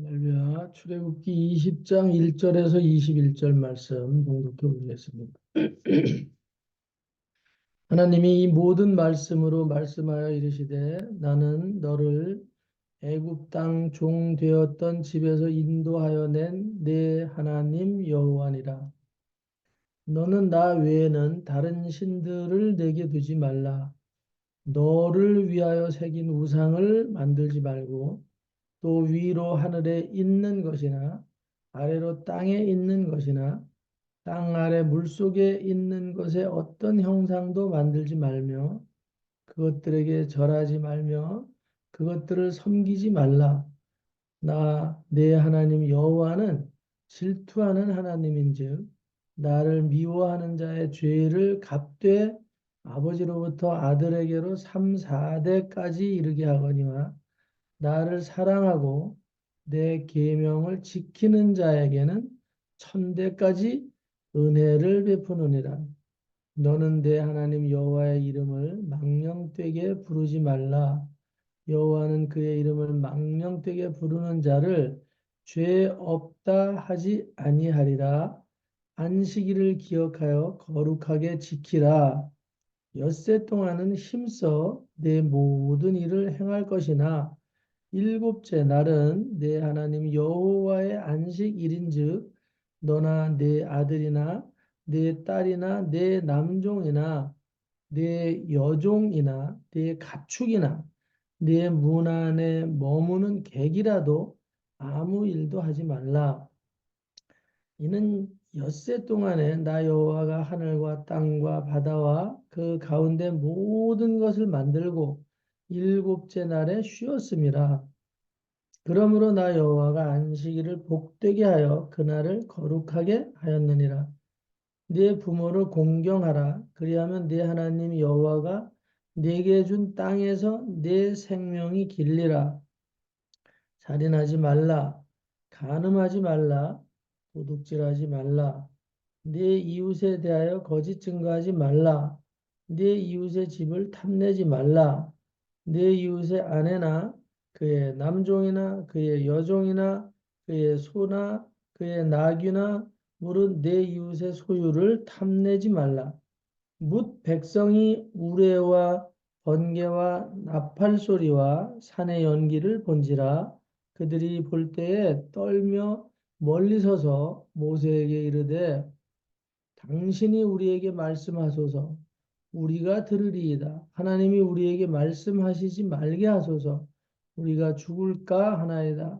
할렐루야. 출애굽기 20장 1절에서 21절 말씀 봉독해 보겠습니다. 하나님이 이 모든 말씀으로 말씀하여 이르시되 나는 너를 애굽 땅 종 되었던 집에서 인도하여 낸 내 하나님 여호와니라. 너는 나 외에는 다른 신들을 내게 두지 말라. 너를 위하여 새긴 우상을 만들지 말고 또 위로 하늘에 있는 것이나 아래로 땅에 있는 것이나 땅 아래 물속에 있는 것에 어떤 형상도 만들지 말며 그것들에게 절하지 말며 그것들을 섬기지 말라. 나 내 하나님 여호와는 질투하는 하나님인즉 나를 미워하는 자의 죄를 갚되 아버지로부터 아들에게로 3, 4대까지 이르게 하거니와 나를 사랑하고 내 계명을 지키는 자에게는 1000대까지 은혜를 베푸느니라. 너는 내 하나님 여호와의 이름을 망령되게 부르지 말라. 여호와는 그의 이름을 망령되게 부르는 자를 죄 없다 하지 아니하리라. 안식일을 기억하여 거룩하게 지키라. 엿새 동안은 힘써 내 모든 일을 행할 것이나 일곱째 날은 내 하나님 여호와의 안식일인즉 너나 내 아들이나 내 딸이나 내 남종이나 내 여종이나 내 가축이나 내 문 안에 머무는 객이라도 아무 일도 하지 말라. 이는 엿새 동안에 나 여호와가 하늘과 땅과 바다와 그 가운데 모든 것을 만들고 일곱째 날에 쉬었음이라. 그러므로 나 여호와가 안식일을 복되게 하여 그날을 거룩하게 하였느니라. 네 부모를 공경하라. 그리하면 네 하나님 여호와가 네게 준 땅에서 네 생명이 길리라. 살인하지 말라. 간음하지 말라. 도둑질하지 말라. 네 이웃에 대하여 거짓 증거하지 말라. 네 이웃의 집을 탐내지 말라. 네 이웃의 아내나 그의 남종이나 그의 여종이나 그의 소나 그의 나귀나 물은 네 이웃의 소유를 탐내지 말라. 뭇 백성이 우레와 번개와 나팔 소리와 산의 연기를 본지라 그들이 볼 때에 떨며 멀리 서서 모세에게 이르되 당신이 우리에게 말씀하소서 우리가 들으리이다. 하나님이 우리에게 말씀하시지 말게 하소서 우리가 죽을까 하나이다.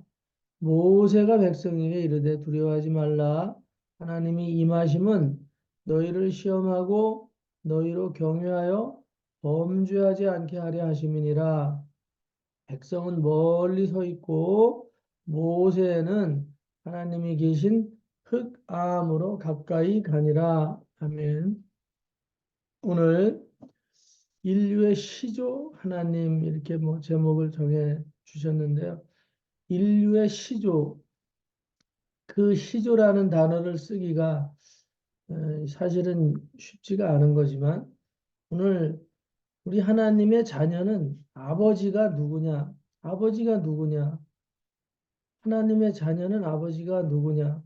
모세가 백성에게 이르되 두려워하지 말라. 하나님이 임하심은 너희를 시험하고 너희로 경유하여 범죄하지 않게 하려 하심이니라. 백성은 멀리 서 있고 모세는 하나님이 계신 흑암으로 가까이 가니라. 아멘. 오늘 인류의 시조 하나님 이렇게 뭐 제목을 정해 주셨는데요. 인류의 시조 그 시조라는 단어를 쓰기가 사실은 쉽지가 않은 거지만 오늘 우리 하나님의 자녀는 아버지가 누구냐? 아버지가 누구냐? 하나님의 자녀는 아버지가 누구냐?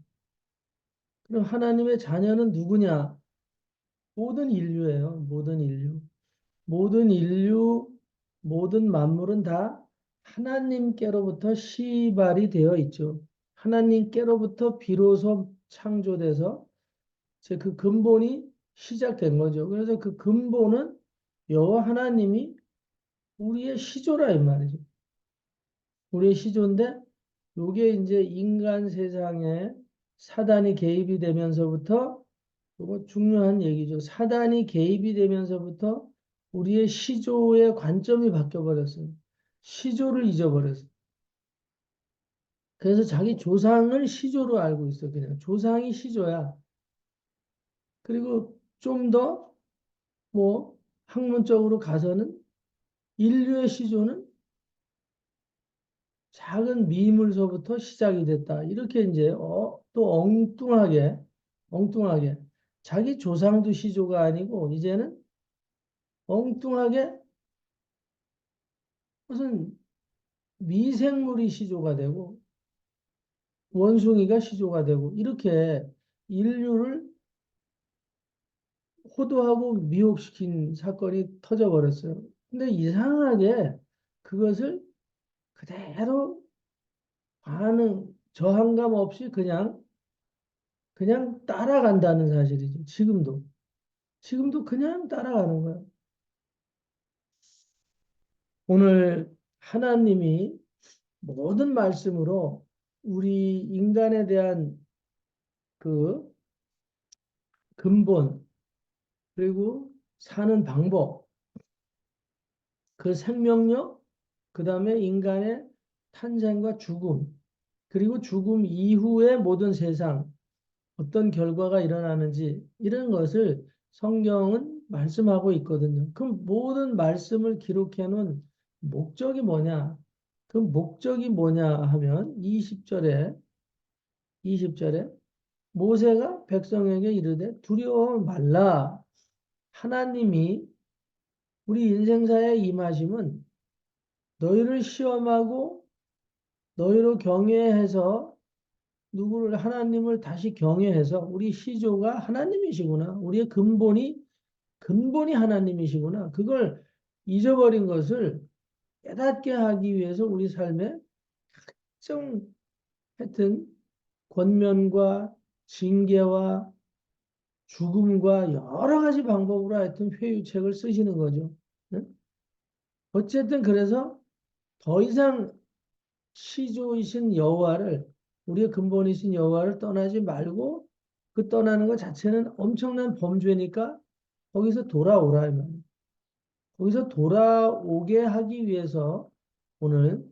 그럼 하나님의 자녀는 누구냐? 모든 인류예요. 모든 인류. 모든 인류, 모든 만물은 다 하나님께로부터 시발이 되어 있죠. 하나님께로부터 비로소 창조돼서 그 근본이 시작된 거죠. 그래서 그 근본은 여호와 하나님이 우리의 시조라 이 말이죠. 우리의 시조인데 요게 이제 인간 세상에 사단이 개입이 되면서부터 이거 중요한 얘기죠. 사단이 개입이 되면서부터 우리의 시조의 관점이 바뀌어 버렸어요. 시조를 잊어버렸어요. 그래서 자기 조상을 시조로 알고 있어. 그냥 조상이 시조야. 그리고 좀 더 뭐 학문적으로 가서는 인류의 시조는 작은 미물서부터 시작이 됐다. 이렇게 이제 또 엉뚱하게 자기 조상도 시조가 아니고 이제는 엉뚱하게 무슨 미생물이 시조가 되고 원숭이가 시조가 되고 이렇게 인류를 호도하고 미혹시킨 사건이 터져버렸어요. 근데 이상하게 그것을 그대로 저항감 없이 그냥 따라간다는 사실이죠. 지금도 그냥 따라가는 거예요. 오늘 하나님이 모든 말씀으로 우리 인간에 대한 그 근본, 그리고 사는 방법, 그 생명력, 그 다음에 인간의 탄생과 죽음, 그리고 죽음 이후의 모든 세상, 어떤 결과가 일어나는지 이런 것을 성경은 말씀하고 있거든요. 그 모든 말씀을 기록해 놓은 목적이 뭐냐? 그 목적이 뭐냐 하면 20절에 모세가 백성에게 이르되 두려워 말라. 하나님이 우리 인생사에 임하심은 너희를 시험하고 너희로 경외해서 누구를 하나님을 다시 경외해서 우리 시조가 하나님이시구나. 우리의 근본이 하나님이시구나. 그걸 잊어버린 것을 깨닫게 하기 위해서 우리 삶에 특정 하여튼 권면과 징계와 죽음과 여러 가지 방법으로 하여튼 회유책을 쓰시는 거죠. 응? 어쨌든 그래서 더 이상 시조이신 여호와를 우리의 근본이신 여호와를 떠나지 말고 그 떠나는 것 자체는 엄청난 범죄니까 거기서 돌아오라 이 말이에요. 거기서 돌아오게 하기 위해서 오늘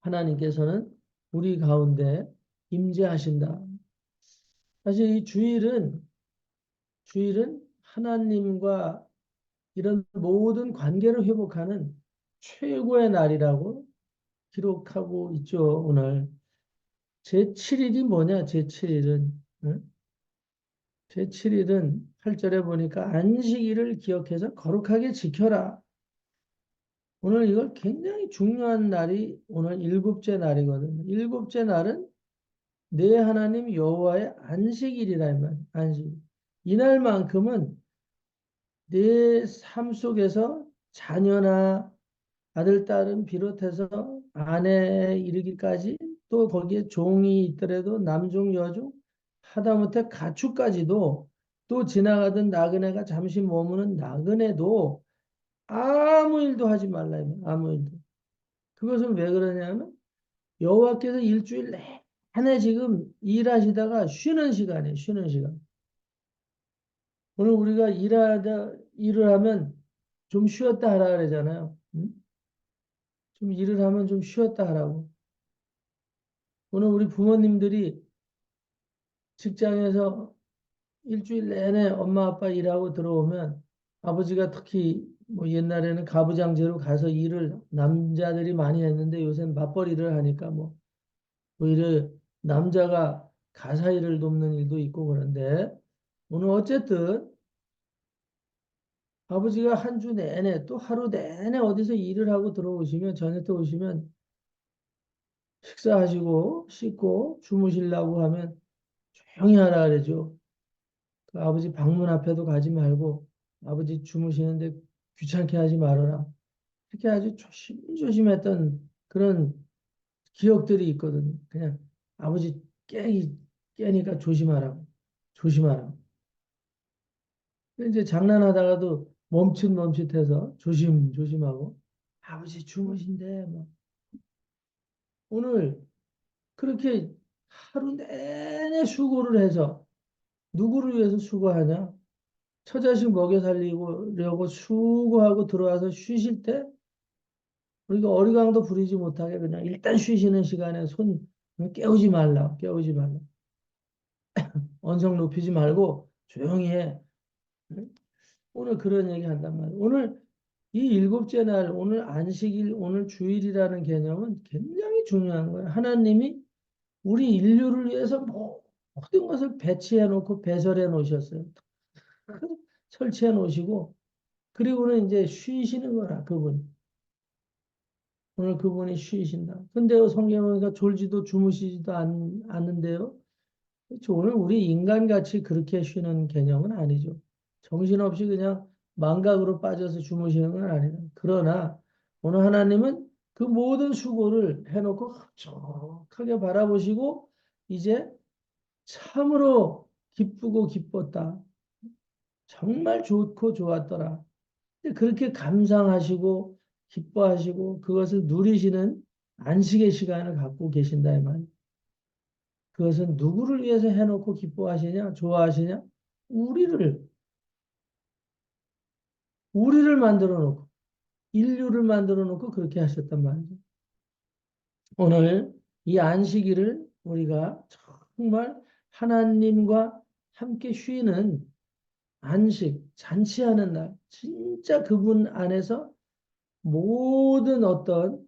하나님께서는 우리 가운데 임재하신다. 사실 이 주일은 하나님과 이런 모든 관계를 회복하는 최고의 날이라고 기록하고 있죠, 오늘. 제7일이 뭐냐, 제7일은. 응? 제7일은 8절에 보니까 안식일을 기억해서 거룩하게 지켜라. 오늘 이걸 굉장히 중요한 날이 오늘 일곱째 날이거든요. 일곱째 날은 내 하나님 여호와의 안식일이라 이 말. 안식. 이날만큼은 내 삶 속에서 자녀나 아들, 딸은 비롯해서 아내에 이르기까지 또 거기에 종이 있더라도 남종, 여종, 하다못해 가축까지도 또 지나가던 나그네가 잠시 머무는 나그네도 아무 일도 하지 말라. 아무 일도. 그것은 왜 그러냐면 여호와께서 일주일 내내 지금 일하시다가 쉬는 시간이에요. 쉬는 시간. 오늘 우리가 일을 하면 좀 쉬었다 하라 그러잖아요. 응? 좀 일을 하면 좀 쉬었다 하라고. 오늘 우리 부모님들이 직장에서 일주일 내내 엄마 아빠 일하고 들어오면 아버지가 특히 뭐 옛날에는 가부장제로 가서 일을 남자들이 많이 했는데 요새는 맞벌이를 하니까 뭐 오히려 남자가 가사 일을 돕는 일도 있고 그런데 오늘 어쨌든 아버지가 한 주 내내 또 하루 내내 어디서 일을 하고 들어오시면 저녁 때 오시면 식사하시고 씻고 주무시려고 하면 조용히 하라 그러죠. 그 아버지 방문 앞에도 가지 말고 아버지 주무시는데 귀찮게 하지 말아라. 이렇게 아주 조심조심했던 그런 기억들이 있거든요. 그냥 아버지 깨니까 조심하라고. 조심하라고. 이제 장난하다가도 멈칫멈칫해서 조심하고 아버지 주무신데 뭐 오늘 그렇게 하루 내내 수고를 해서 누구를 위해서 수고하냐? 처자식 먹여 살리려고 수고하고 들어와서 쉬실 때 우리가 어리광도 부리지 못하게 그냥 일단 쉬시는 시간에 깨우지 말라. 언성 높이지 말고 조용히 해. 응? 오늘 그런 얘기 한단 말이에요. 오늘 이 일곱째 날, 오늘 안식일, 오늘 주일이라는 개념은 굉장히 중요한 거예요. 하나님이 우리 인류를 위해서 모든 것을 배치해 놓고 배설해 놓으셨어요. 설치해 놓으시고, 그리고는 이제 쉬시는 거라, 그분. 오늘 그분이 쉬신다. 근데 성경에 보니까 졸지도 주무시지도 않는데요. 그렇죠. 오늘 우리 인간같이 그렇게 쉬는 개념은 아니죠. 정신없이 그냥 망각으로 빠져서 주무시는 건 아니다. 그러나 오늘 하나님은 그 모든 수고를 해놓고 흡족하게 바라보시고 이제 참으로 기쁘고 기뻤다. 정말 좋고 좋았더라. 그렇게 감상하시고 기뻐하시고 그것을 누리시는 안식의 시간을 갖고 계신다 이 말이에요. 그것은 누구를 위해서 해놓고 기뻐하시냐, 좋아하시냐? 우리를, 우리를 만들어 놓고, 인류를 만들어 놓고 그렇게 하셨단 말이죠. 오늘 이 안식일을 우리가 정말 하나님과 함께 쉬는 안식, 잔치하는 날, 진짜 그분 안에서 모든 어떤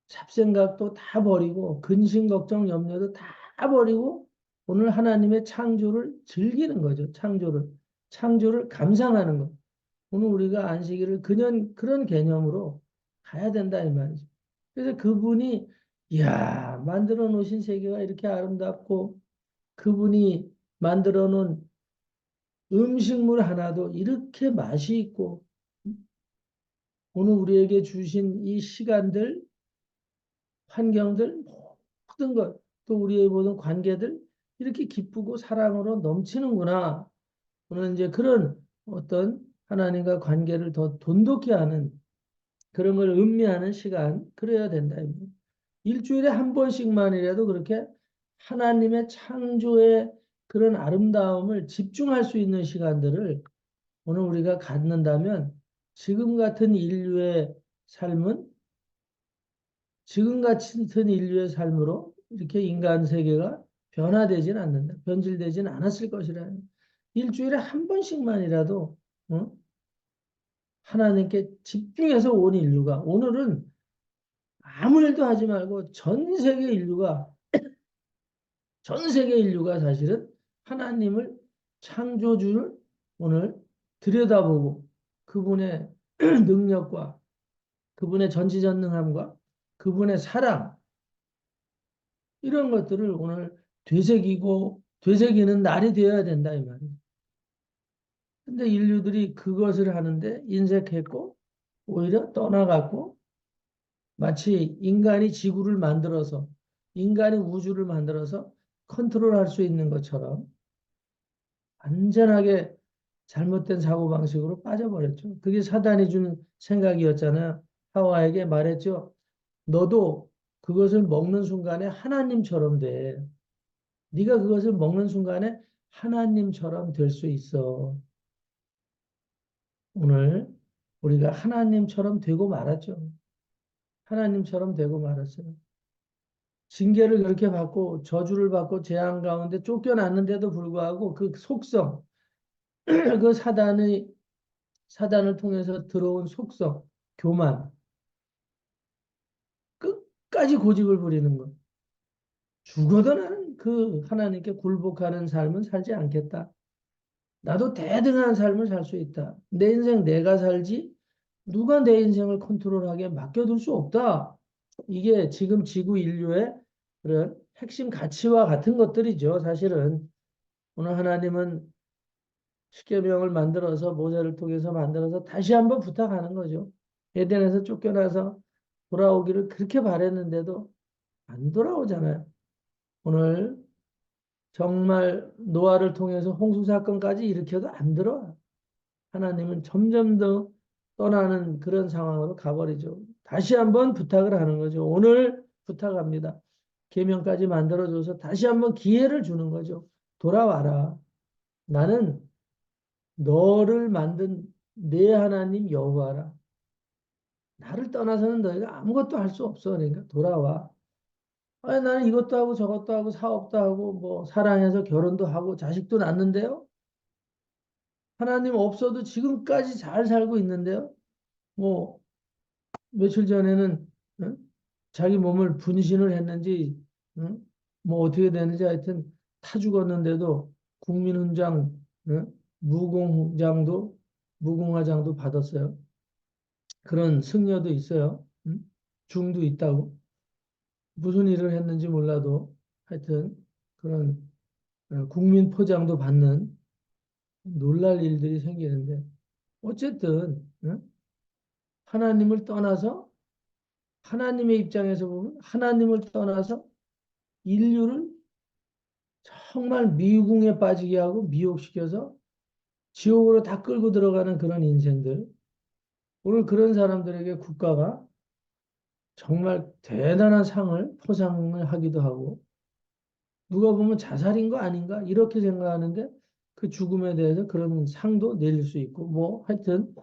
잡생각도 다 버리고, 근심, 걱정, 염려도 다 버리고, 오늘 하나님의 창조를 즐기는 거죠. 창조를 감상하는 것. 오늘 우리가 안식일을 그런 개념으로 가야 된다, 이 말이죠. 그래서 그분이, 이야, 만들어 놓으신 세계가 이렇게 아름답고, 그분이 만들어 놓은 음식물 하나도 이렇게 맛이 있고, 오늘 우리에게 주신 이 시간들, 환경들, 모든 것, 또 우리의 모든 관계들, 이렇게 기쁘고 사랑으로 넘치는구나. 오늘 이제 그런 어떤 하나님과 관계를 더 돈독히 하는 그런 걸 음미하는 시간, 그래야 된다. 일주일에 한 번씩만이라도 그렇게 하나님의 창조의 그런 아름다움을 집중할 수 있는 시간들을 오늘 우리가 갖는다면 지금 같은 인류의 삶은 지금 같은 인류의 삶으로 이렇게 인간 세계가 변화되지는 않는다. 변질되지는 않았을 것이라. 일주일에 한 번씩만이라도 어? 하나님께 집중해서 온 인류가 오늘은 아무 일도 하지 말고 전 세계 인류가 사실은 하나님을 창조주를 오늘 들여다보고 그분의 능력과 그분의 전지전능함과 그분의 사랑 이런 것들을 오늘 되새기는 날이 되어야 된다 이 말이에요. 근데 인류들이 그것을 하는데 인색했고 오히려 떠나갔고 마치 인간이 지구를 만들어서 인간이 우주를 만들어서 컨트롤할 수 있는 것처럼 완전하게 잘못된 사고방식으로 빠져버렸죠. 그게 사단이 준 생각이었잖아요. 하와에게 말했죠. 너도 그것을 먹는 순간에 하나님처럼 돼. 네가 그것을 먹는 순간에 하나님처럼 될 수 있어. 오늘 우리가 하나님처럼 되고 말았죠. 하나님처럼 되고 말았어요. 징계를 그렇게 받고 저주를 받고 재앙 가운데 쫓겨났는데도 불구하고 그 속성, 그 사단을 통해서 들어온 속성, 교만, 끝까지 고집을 부리는 것. 죽어도 나는 그 하나님께 굴복하는 삶은 살지 않겠다. 나도 대등한 삶을 살 수 있다. 내 인생 내가 살지 누가 내 인생을 컨트롤하게 맡겨둘 수 없다. 이게 지금 지구 인류의 그런 핵심 가치와 같은 것들이죠. 사실은 오늘 하나님은 십계명을 만들어서 모세를 통해서 만들어서 다시 한번 부탁하는 거죠. 에덴에서 쫓겨나서 돌아오기를 그렇게 바랬는데도 안 돌아오잖아요. 오늘 정말 노아를 통해서 홍수 사건까지 일으켜도 안 들어와. 하나님은 점점 더 떠나는 그런 상황으로 가버리죠. 다시 한번 부탁을 하는 거죠. 오늘 부탁합니다. 계명까지 만들어줘서 다시 한번 기회를 주는 거죠. 돌아와라. 나는 너를 만든 내 하나님 여호와라. 나를 떠나서는 너희가 아무것도 할 수 없어. 그러니까 돌아와. 아니, 나는 이것도 하고 저것도 하고 사업도 하고 뭐 사랑해서 결혼도 하고 자식도 낳는데요. 하나님 없어도 지금까지 잘 살고 있는데요. 뭐 며칠 전에는 응? 자기 몸을 분신을 했는지 응? 뭐 어떻게 되는지 하여튼 타 죽었는데도 국민훈장 응? 무공장도 무공화장도 받았어요. 그런 승려도 있어요. 응? 중도 있다고. 무슨 일을 했는지 몰라도 하여튼 그런 국민 포장도 받는 놀랄 일들이 생기는데 어쨌든 응? 하나님을 떠나서 하나님의 입장에서 보면 하나님을 떠나서 인류를 정말 미궁에 빠지게 하고 미혹시켜서 지옥으로 다 끌고 들어가는 그런 인생들. 오늘 그런 사람들에게 국가가 정말 대단한 상을 포상을 하기도 하고 누가 보면 자살인 거 아닌가 이렇게 생각하는데 그 죽음에 대해서 그런 상도 내릴 수 있고 뭐 하여튼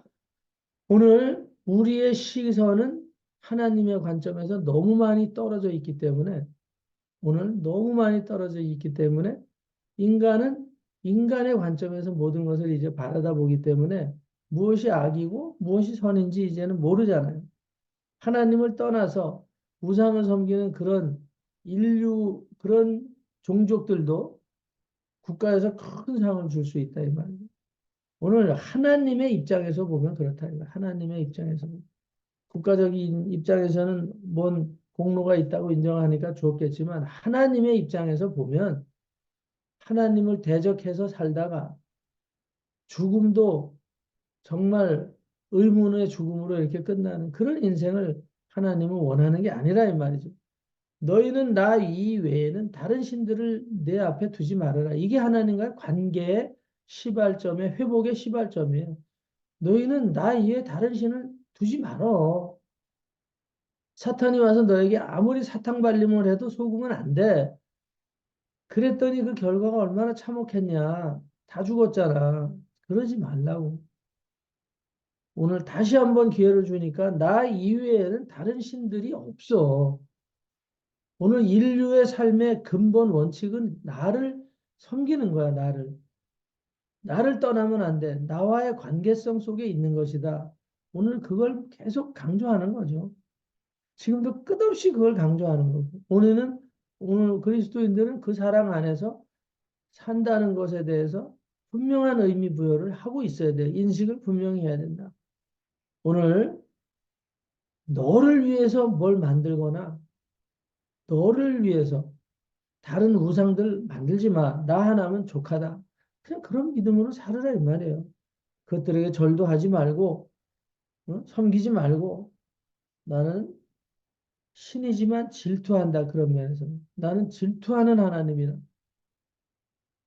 오늘 우리의 시선은 하나님의 관점에서 너무 많이 떨어져 있기 때문에 오늘 너무 많이 떨어져 있기 때문에 인간은 인간의 관점에서 모든 것을 이제 바라다 보기 때문에 무엇이 악이고 무엇이 선인지 이제는 모르잖아요. 하나님을 떠나서 우상을 섬기는 그런 인류 그런 종족들도 국가에서 큰 상을 줄 수 있다 이 말이에요. 오늘 하나님의 입장에서 보면 그렇다 이거. 하나님의 입장에서 국가적인 입장에서는 뭔 공로가 있다고 인정하니까 좋겠지만 하나님의 입장에서 보면 하나님을 대적해서 살다가 죽음도 정말 의문의 죽음으로 이렇게 끝나는 그런 인생을 하나님은 원하는 게 아니라 이 말이죠. 너희는 나 이외에는 다른 신들을 내 앞에 두지 말아라. 이게 하나님과의 관계의 시발점의 회복의 시발점이에요. 너희는 나 이외에 다른 신을 두지 말어. 사탄이 와서 너에게 아무리 사탕 발림을 해도 속으면 안 돼. 그랬더니 그 결과가 얼마나 참혹했냐. 다 죽었잖아. 그러지 말라고. 오늘 다시 한번 기회를 주니까 나 이외에는 다른 신들이 없어. 오늘 인류의 삶의 근본 원칙은 나를 섬기는 거야, 나를. 나를 떠나면 안 돼. 나와의 관계성 속에 있는 것이다. 오늘 그걸 계속 강조하는 거죠. 지금도 끝없이 그걸 강조하는 거고. 오늘 그리스도인들은 그 사랑 안에서 산다는 것에 대해서 분명한 의미 부여를 하고 있어야 돼. 인식을 분명히 해야 된다. 오늘 너를 위해서 뭘 만들거나 너를 위해서 다른 우상들 만들지 마. 나 하나면 족하다. 그냥 그런 믿음으로 살아라 이 말이에요. 그것들에게 절도 하지 말고 섬기지 말고 나는 신이지만 질투한다 그런 면에서 나는 질투하는 하나님이라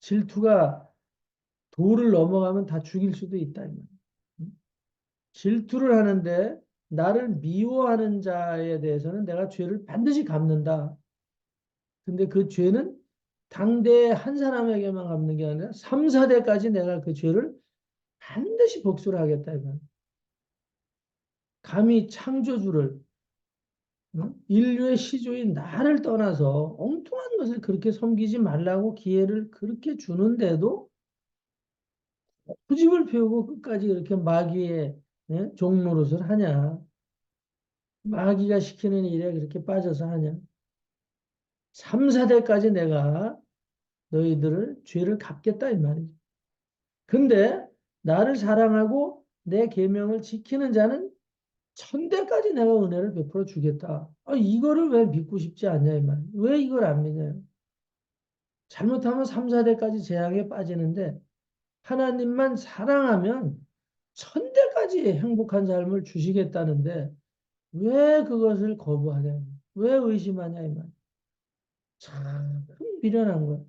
질투가 도를 넘어가면 다 죽일 수도 있다 이 말이에요. 질투를 하는데 나를 미워하는 자에 대해서는 내가 죄를 반드시 갚는다. 근데 그 죄는 당대 한 사람에게만 갚는 게 아니라 3, 4대까지 내가 그 죄를 반드시 복수를 하겠다. 이거. 감히 창조주를 인류의 시조인 나를 떠나서 엉뚱한 것을 그렇게 섬기지 말라고 기회를 그렇게 주는데도 고집을 피우고 끝까지 이렇게 마귀의 종노릇을 하냐. 마귀가 시키는 일에 그렇게 빠져서 하냐. 3, 4대까지 내가 너희들을 죄를 갚겠다 이 말이지. 근데 나를 사랑하고 내 계명을 지키는 자는 1000대까지 내가 은혜를 베풀어 주겠다. 이거를 왜 믿고 싶지 않냐 이 말이야. 왜 이걸 안 믿냐요. 잘못하면 3, 4대까지 재앙에 빠지는데 하나님만 사랑하면 1000대까지 행복한 삶을 주시겠다는데 왜 그것을 거부하냐. 왜 의심하냐 이 말이야. 참 미련한 거야.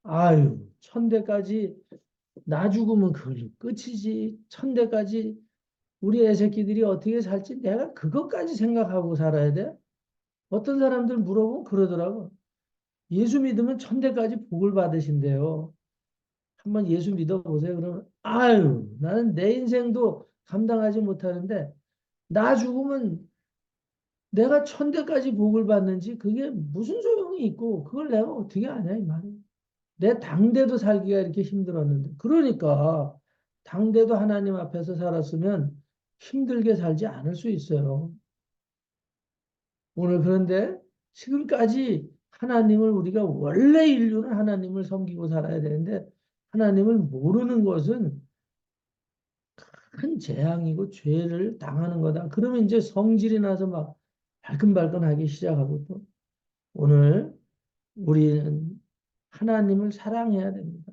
아유 1000대까지 나 죽으면 그걸로 끝이지. 1000대까지 우리 애새끼들이 어떻게 살지 내가 그것까지 생각하고 살아야 돼? 어떤 사람들 물어보면 그러더라고. 예수 믿으면 1000대까지 복을 받으신대요. 한번 예수 믿어보세요. 그러면 아유 나는 내 인생도 감당하지 못하는데 나 죽으면 내가 1000대까지 복을 받는지 그게 무슨 소용이 있고 그걸 내가 어떻게 아냐 이 말이야. 내 당대도 살기가 이렇게 힘들었는데 그러니까 당대도 하나님 앞에서 살았으면 힘들게 살지 않을 수 있어요. 오늘 그런데 지금까지 하나님을 우리가 원래 인류는 하나님을 섬기고 살아야 되는데 하나님을 모르는 것은 큰 재앙이고 죄를 당하는 거다. 그러면 이제 성질이 나서 막 발끈발끈하기 시작하고 또 오늘 우리는 하나님을 사랑해야 됩니다.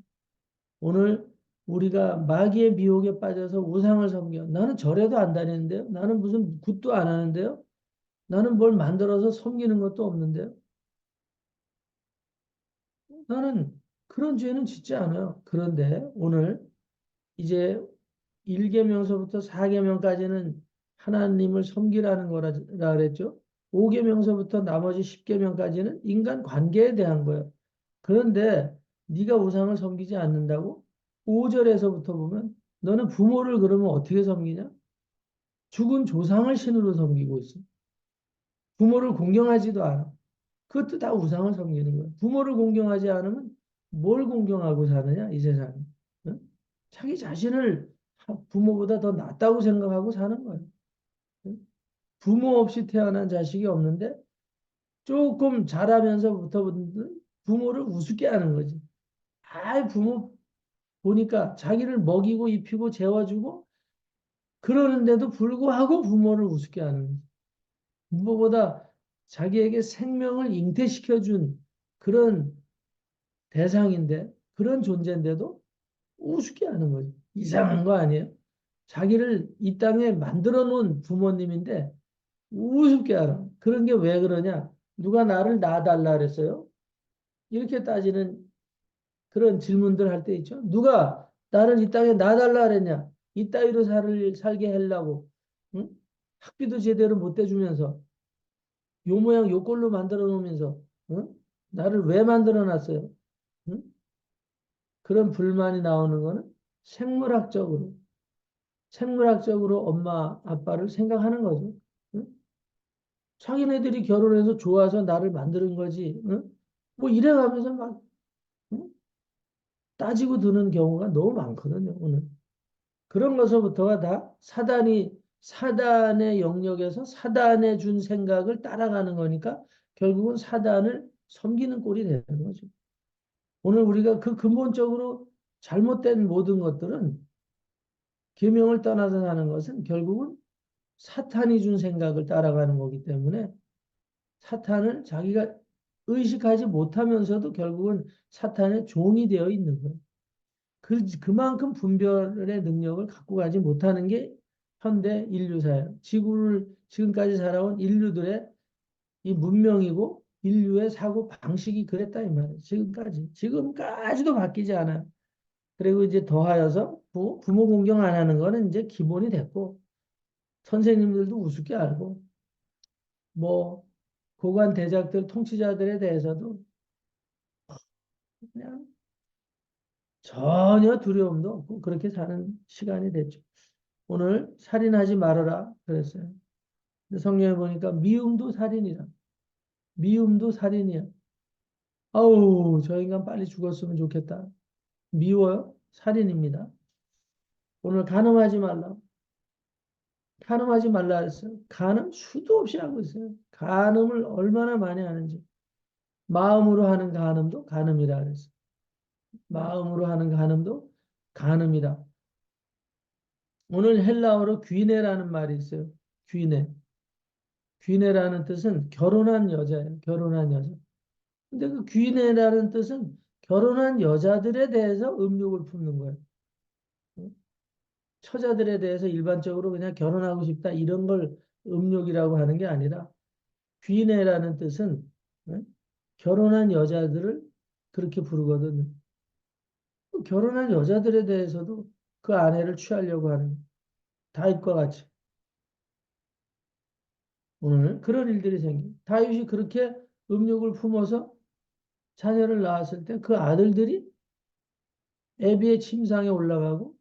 오늘 우리가 마귀의 미혹에 빠져서 우상을 섬겨. 나는 절에도 안 다니는데요. 나는 무슨 굿도 안 하는데요. 나는 뭘 만들어서 섬기는 것도 없는데요. 나는 그런 죄는 짓지 않아요. 그런데 오늘 이제 1계명서부터 4계명까지는 하나님을 섬기라는 거라 그랬죠. 5계명서부터 나머지 10계명까지는 인간 관계에 대한 거예요. 그런데 네가 우상을 섬기지 않는다고 5절에서부터 보면 너는 부모를 그러면 어떻게 섬기냐? 죽은 조상을 신으로 섬기고 있어. 부모를 공경하지도 않아. 그것도 다 우상을 섬기는 거야. 부모를 공경하지 않으면 뭘 공경하고 사느냐, 이 세상에. 응? 자기 자신을 부모보다 더 낫다고 생각하고 사는 거예요. 응? 부모 없이 태어난 자식이 없는데 조금 자라면서부터 부모를 우습게 하는 거지. 아, 부모 보니까 자기를 먹이고 입히고 재워주고 그러는데도 불구하고 부모를 우습게 하는 거지. 부모보다 자기에게 생명을 잉태시켜준 그런 대상인데 그런 존재인데도 우습게 하는 거죠. 이상한 거 아니에요? 자기를 이 땅에 만들어 놓은 부모님인데 우습게 하라. 그런 게 왜 그러냐? 누가 나를 낳아달라 그랬어요? 이렇게 따지는 그런 질문들 할 때 있죠. 누가 나를 이 땅에 놔달라 그랬냐? 이따위로 살게 하려고. 응? 학비도 제대로 못 대주면서 요 모양 요 꼴로 만들어 놓으면서 응? 나를 왜 만들어 놨어요? 응? 그런 불만이 나오는 거는 생물학적으로 생물학적으로 엄마 아빠를 생각하는 거죠. 응? 자기네들이 결혼해서 좋아서 나를 만드는 거지. 응? 뭐 이래가면서 막 응? 따지고 드는 경우가 너무 많거든요. 오늘. 그런 것부터가 다 사단의 영역에서 사단의 준 생각을 따라가는 거니까 결국은 사단을 섬기는 꼴이 되는 거죠. 오늘 우리가 그 근본적으로 잘못된 모든 것들은 계명을 떠나서 사는 것은 결국은 사탄이 준 생각을 따라가는 거기 때문에 사탄을 자기가 의식하지 못하면서도 결국은 사탄의 종이 되어 있는 거예요. 그만큼 분별의 능력을 갖고 가지 못하는 게 현대 인류사예요. 지구를 지금까지 살아온 인류들의 이 문명이고 인류의 사고 방식이 그랬다 이 말이에요. 지금까지도 바뀌지 않아요. 그리고 이제 더하여서 부모 공경 안 하는 거는 이제 기본이 됐고 선생님들도 우습게 알고 뭐 고관 대작들 통치자들에 대해서도 그냥 전혀 두려움도 없고 그렇게 사는 시간이 됐죠. 오늘 살인하지 말아라 그랬어요. 근데 성경에 보니까 미움도 살인이라. 미움도 살인이야. 아우, 저 인간 빨리 죽었으면 좋겠다. 미워요? 살인입니다. 오늘 간음하지 말라. 간음하지 말라 했어요. 간음 수도 없이 하고 있어요. 간음을 얼마나 많이 하는지. 마음으로 하는 간음도 간음이라 그랬어요. 마음으로 하는 간음도 간음이다. 오늘 헬라어로 귀내라는 말이 있어요. 귀내. 귀내라는 뜻은 결혼한 여자예요. 결혼한 여자. 근데 그 귀내라는 뜻은 결혼한 여자들에 대해서 음욕을 품는 거예요. 처자들에 대해서 일반적으로 그냥 결혼하고 싶다 이런 걸 음욕이라고 하는 게 아니라 귀내라는 뜻은 결혼한 여자들을 그렇게 부르거든요. 결혼한 여자들에 대해서도 그 아내를 취하려고 하는 다윗과 같이 오늘 그런 일들이 생겨. 다윗이 그렇게 음욕을 품어서 자녀를 낳았을 때 그 아들들이 애비의 침상에 올라가고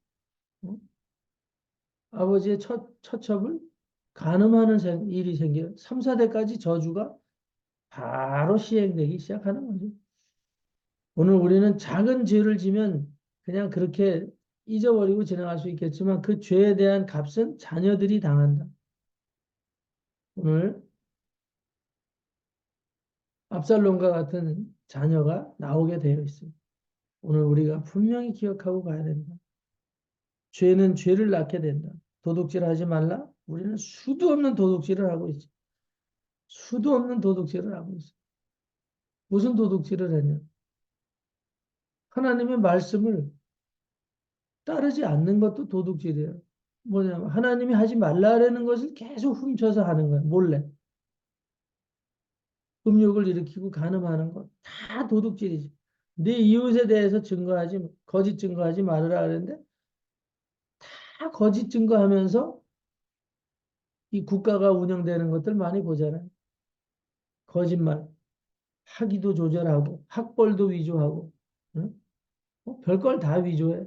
어? 아버지의 처첩을 간음하는 일이 생겨요. 3, 4대까지 저주가 바로 시행되기 시작하는 거죠. 오늘 우리는 작은 죄를 지면 그냥 그렇게 잊어버리고 지나갈 수 있겠지만 그 죄에 대한 값은 자녀들이 당한다. 오늘 압살롬과 같은 자녀가 나오게 되어 있습니다. 오늘 우리가 분명히 기억하고 가야 된다. 죄는 죄를 낳게 된다. 도둑질 하지 말라? 우리는 수도 없는 도둑질을 하고 있죠. 수도 없는 도둑질을 하고 있어. 무슨 도둑질을 했냐? 하나님의 말씀을 따르지 않는 것도 도둑질이에요. 뭐냐면 하나님이 하지 말라라는 것을 계속 훔쳐서 하는 거예요. 몰래. 음욕을 일으키고 간음하는 것 다 도둑질이지. 네 이웃에 대해서 거짓 증거하지 말으라 그랬는데 다 거짓 증거하면서 이 국가가 운영되는 것들 많이 보잖아요. 거짓말, 학위도 조절하고 학벌도 위조하고, 응? 별걸 다 위조해.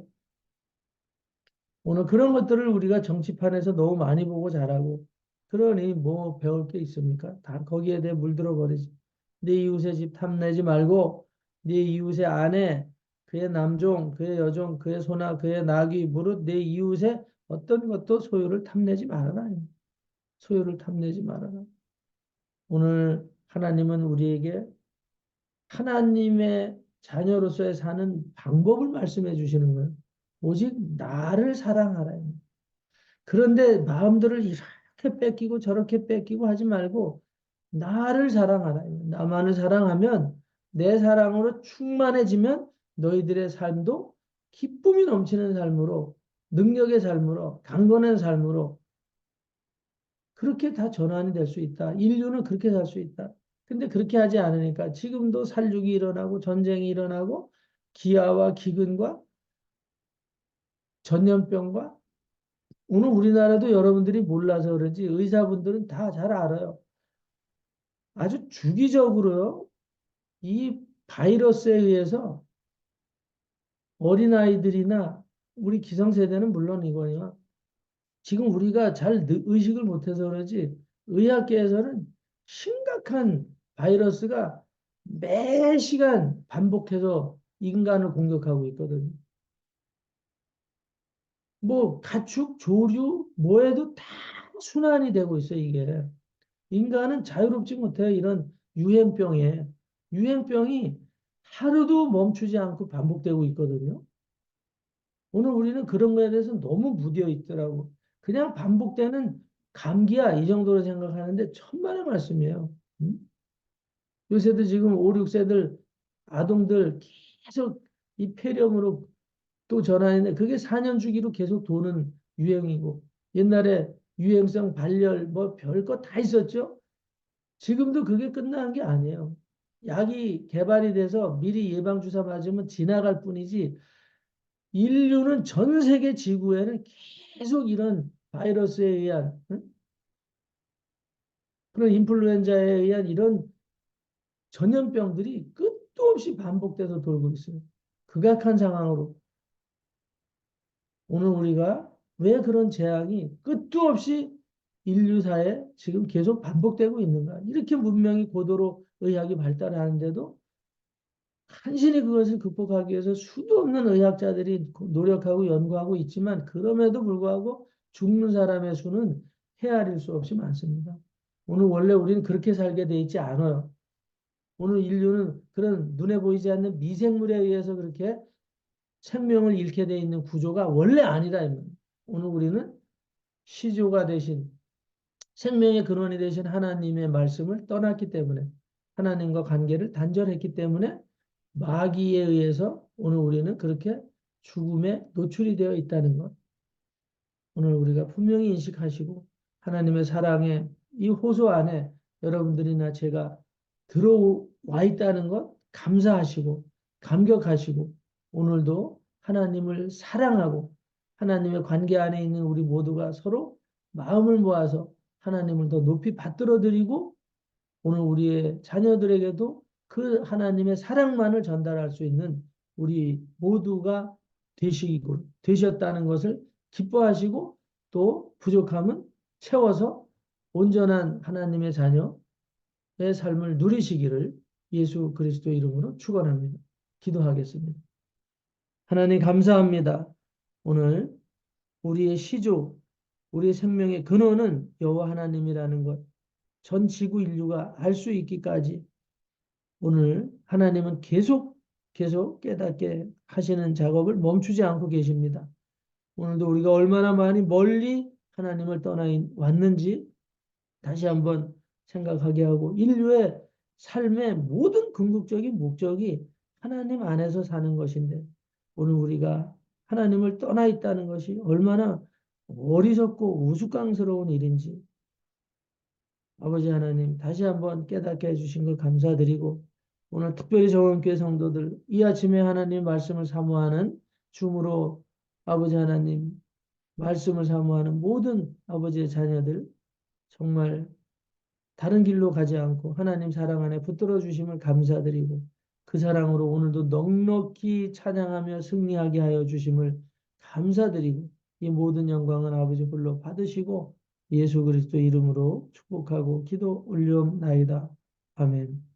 오늘 그런 것들을 우리가 정치판에서 너무 많이 보고 자라고 그러니 뭐 배울 게 있습니까? 다 거기에 대해 물들어 버리지. 네 이웃의 집 탐내지 말고 네 이웃의 아내, 그의 남종, 그의 여종, 그의 소나 그의 나귀 무릇 네 이웃의 어떤 것도 소유를 탐내지 말아라. 소유를 탐내지 말아라. 오늘 하나님은 우리에게 하나님의 자녀로서의 사는 방법을 말씀해 주시는 거예요. 오직 나를 사랑하라. 그런데 마음들을 이렇게 뺏기고 저렇게 뺏기고 하지 말고 나를 사랑하라. 나만을 사랑하면 내 사랑으로 충만해지면 너희들의 삶도 기쁨이 넘치는 삶으로 능력의 삶으로 강건한 삶으로 그렇게 다 전환이 될 수 있다. 인류는 그렇게 살 수 있다. 근데 그렇게 하지 않으니까 지금도 살육이 일어나고 전쟁이 일어나고 기아와 기근과 전염병과 오늘 우리나라도 여러분들이 몰라서 그런지 의사분들은 다 잘 알아요. 아주 주기적으로요. 이 바이러스에 의해서 어린아이들이나 우리 기성세대는 물론 이거냐. 지금 우리가 잘 의식을 못해서 그러지 의학계에서는 심각한 바이러스가 매 시간 반복해서 인간을 공격하고 있거든요. 뭐 가축, 조류, 뭐에도 다 순환이 되고 있어요, 이게. 인간은 자유롭지 못해요. 이런 유행병에. 유행병이 하루도 멈추지 않고 반복되고 있거든요. 오늘 우리는 그런 거에 대해서 너무 무뎌 있더라고. 그냥 반복되는 감기야 이 정도로 생각하는데 천만의 말씀이에요. 응? 요새도 지금 5, 6세들 아동들 계속 이 폐렴으로 또 전화했는데 그게 4년 주기로 계속 도는 유행이고 옛날에 유행성 발열 뭐 별거 다 있었죠. 지금도 그게 끝난 게 아니에요. 약이 개발이 돼서 미리 예방주사 맞으면 지나갈 뿐이지 인류는 전 세계 지구에는 계속 이런 바이러스에 의한 응? 그런 인플루엔자에 의한 이런 전염병들이 끝도 없이 반복돼서 돌고 있어요. 극악한 상황으로. 오늘 우리가 왜 그런 재앙이 끝도 없이 인류사에 지금 계속 반복되고 있는가? 이렇게 문명이 고도로 의학이 발달하는데도 간신히 그것을 극복하기 위해서 수도 없는 의학자들이 노력하고 연구하고 있지만 그럼에도 불구하고 죽는 사람의 수는 헤아릴 수 없이 많습니다. 오늘 원래 우리는 그렇게 살게 돼 있지 않아요. 오늘 인류는 그런 눈에 보이지 않는 미생물에 의해서 그렇게 생명을 잃게 돼 있는 구조가 원래 아니다. 오늘 우리는 시조가 되신 생명의 근원이 되신 하나님의 말씀을 떠났기 때문에 하나님과 관계를 단절했기 때문에 마귀에 의해서 오늘 우리는 그렇게 죽음에 노출이 되어 있다는 것. 오늘 우리가 분명히 인식하시고 하나님의 사랑의 이 호소 안에 여러분들이나 제가 들어와 있다는 것 감사하시고 감격하시고 오늘도 하나님을 사랑하고 하나님의 관계 안에 있는 우리 모두가 서로 마음을 모아서 하나님을 더 높이 받들어 드리고 오늘 우리의 자녀들에게도 그 하나님의 사랑만을 전달할 수 있는 우리 모두가 되시고 되셨다는 것을 기뻐하시고 또 부족함은 채워서 온전한 하나님의 자녀의 삶을 누리시기를 예수 그리스도 이름으로 축원합니다. 기도하겠습니다. 하나님 감사합니다. 오늘 우리의 시조, 우리의 생명의 근원은 여호와 하나님이라는 것, 전 지구 인류가 알 수 있기까지 오늘 하나님은 계속 깨닫게 하시는 작업을 멈추지 않고 계십니다. 오늘도 우리가 얼마나 많이 멀리 하나님을 떠나 왔는지 다시 한번 생각하게 하고 인류의 삶의 모든 궁극적인 목적이 하나님 안에서 사는 것인데 오늘 우리가 하나님을 떠나 있다는 것이 얼마나 어리석고 우스꽝스러운 일인지 아버지 하나님 다시 한번 깨닫게 해주신 것 감사드리고 오늘 특별히 정원교회 성도들 이 아침에 하나님 말씀을 사모하는 줌으로 아버지 하나님 말씀을 사모하는 모든 아버지의 자녀들 정말 다른 길로 가지 않고 하나님 사랑 안에 붙들어 주심을 감사드리고 그 사랑으로 오늘도 넉넉히 찬양하며 승리하게 하여 주심을 감사드리고 이 모든 영광은 아버지 홀로 받으시고 예수 그리스도 이름으로 축복하고 기도 올려옵나이다. 아멘.